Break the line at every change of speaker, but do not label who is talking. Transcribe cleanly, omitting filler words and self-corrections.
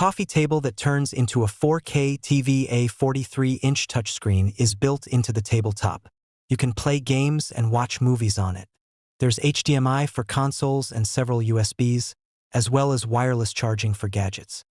coffee table that turns into a 4K TV. A 43-inch touchscreen is built into the tabletop. You can play games and watch movies on it. There's HDMI for consoles and several USBs, as well as wireless charging for gadgets.